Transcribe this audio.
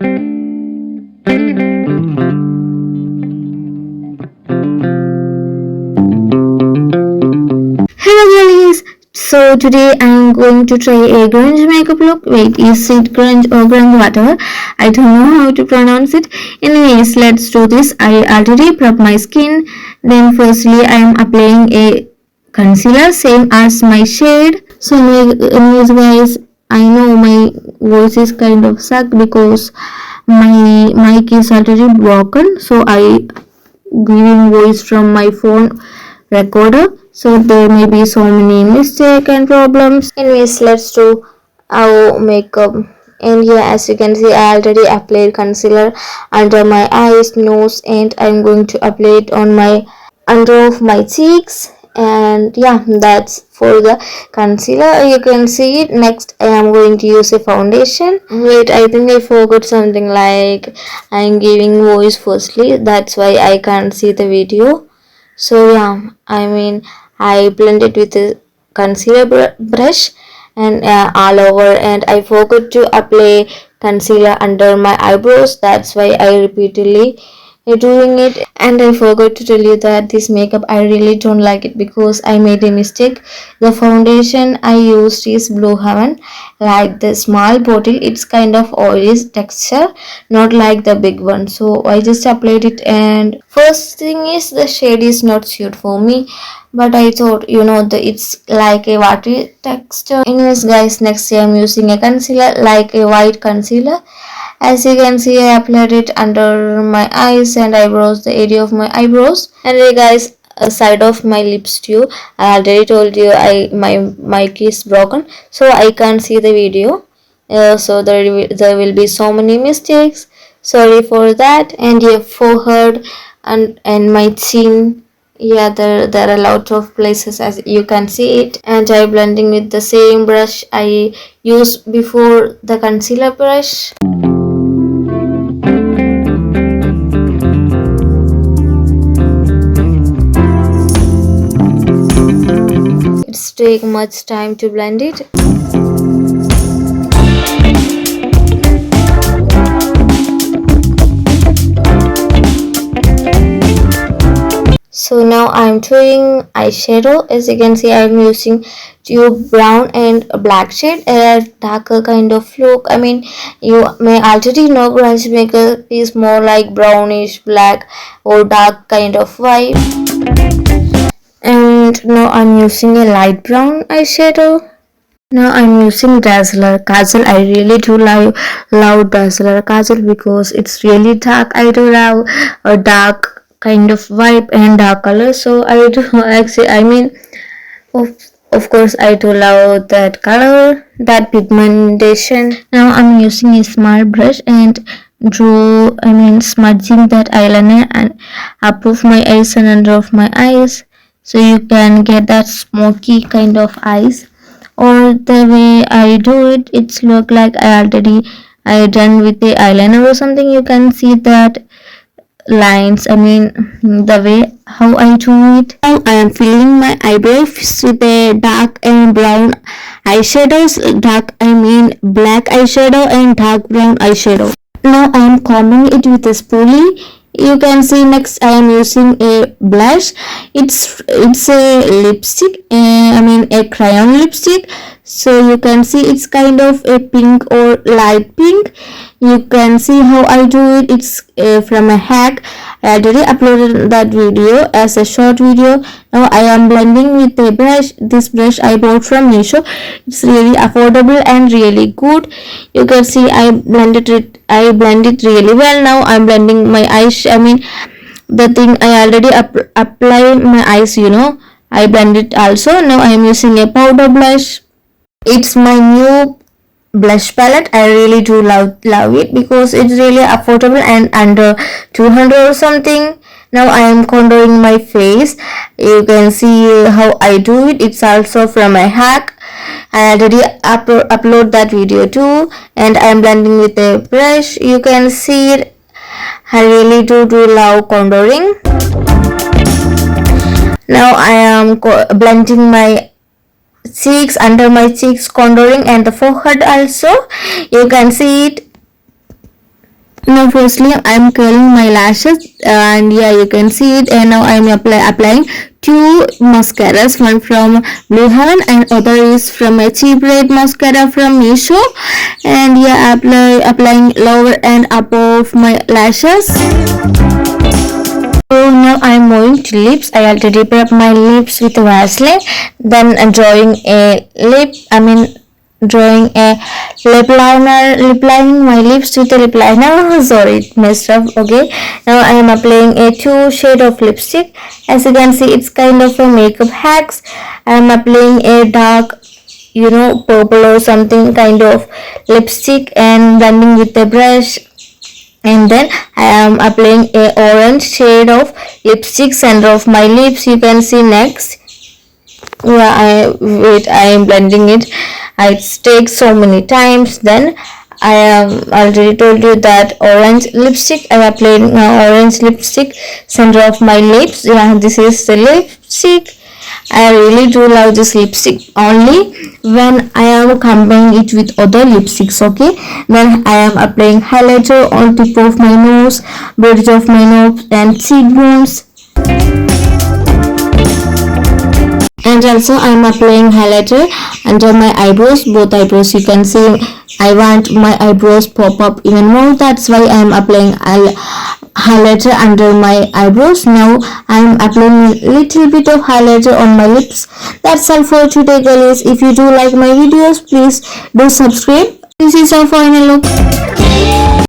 Hello girlies! So today I am going to try a grunge makeup look. Wait, is it grunge or grunge whatever? I don't know how to pronounce it. Anyways, let's do this. I already prepped my skin. Then firstly I am applying a concealer same as my shade. So anyways guys, I know my voice is kind of suck because my mic is already broken. So I giving voice from my phone recorder, so there may be so many mistakes and problems. Anyways, let's do our makeup. And yeah, as you can see, I already applied concealer under my eyes, nose, and I'm going to apply it on my under of my cheeks. And yeah, that's for the concealer. You can see it. Next I am going to use a foundation. Wait, I think I forgot something, like I'm giving voice firstly, that's why I can't see the video. So yeah, I blend it with a concealer brush and all over, and I forgot to apply concealer under my eyebrows, that's why I repeatedly doing it. And I forgot to tell you that this makeup I really don't like it because I made a mistake. The foundation I used is Blue Heaven, like the small bottle. It's kind of oily texture, not like the big one, so I just applied it. And first thing is, the shade is not suit for me, but I thought, it's like a watery texture. Anyways guys, next I'm using a concealer, like a white concealer. As you can see, I applied it under my eyes and eyebrows, the area of my eyebrows. And guys, side of my lips too. I already told you my mic is broken, so I can't see the video. So there will be so many mistakes. Sorry for that. And your forehead and my chin. Yeah, there are a lot of places, as you can see it. And I blending with the same brush I used before, the concealer brush. It's take much time to blend it. So now I'm doing eyeshadow. As you can see, I'm using two brown and black shade, a darker kind of look. You may already know grunge makeup is more like brownish black or dark kind of vibe. And now I'm using a light brown eyeshadow. Now I'm using Dazzler Kajal. I really do love Dazzler Kajal because it's really dark. I do love a dark kind of vibe and dark color. So I do actually, of course I do love that color, that pigmentation. Now I'm using a small brush and smudging that eyeliner and up of my eyes and under of my eyes, so you can get that smoky kind of eyes. Or the way I do it, it's look like I done with the eyeliner or something. You can see that lines, the way how I do it. Now I am filling my eyebrows with a dark and brown eyeshadows, black eyeshadow and dark brown eyeshadow. Now I am combing it with a spoolie. You can see next I am using a blush. It's a lipstick, a crayon lipstick. So you can see it's kind of a pink or light pink. You can see how I do it. It's from a hack. I already uploaded that video as a short video. Now I am blending with a brush. This brush I bought from Meesho. It's really affordable and really good. You can see I blended it really well. Now I'm blending my eyes. The thing I already apply my eyes, I blend it also. Now I am using a powder blush. It's my new blush palette. I really do love it because it's really affordable and under 200 or something. Now I am contouring my face. You can see how I do it. It's also from a hack. I already upload that video too. And I am blending with a brush. You can see it. I really do love contouring. Now I am blending my cheeks, under my cheeks, contouring, and the forehead also. You can see it. Now firstly I'm curling my lashes, and yeah, you can see it. And now I'm applying two mascaras, one from Blue Heaven and other is from a cheap rate mascara from Meesho. And yeah, applying lower and above my lashes. So now I'm moving to lips. I already prepped my lips with Vaseline. Then drawing a lip lining my lips with a lip liner. Sorry, it messed up. Okay, now I am applying a 2 shade of lipstick. As you can see, it's kind of a makeup hacks. I am applying a dark, purple or something kind of lipstick and blending with a brush. And then I am applying a orange shade of lipstick center of my lips. You can see next. Yeah, I am blending it. It takes so many times. Then I am already told you that orange lipstick. I applied orange lipstick center of my lips. Yeah, this is the lipstick. I really do love this lipstick only when I am combining it with other lipsticks. Okay, then I am applying highlighter on tip of my nose, bridge of my nose and cheekbones. And also I am applying highlighter under my eyebrows, both eyebrows. You can see I want my eyebrows pop up even more. That's why I am applying highlighter under my eyebrows. Now I am applying a little bit of highlighter on my lips. That's all for today, guys. If you do like my videos, please do subscribe. This is our final look.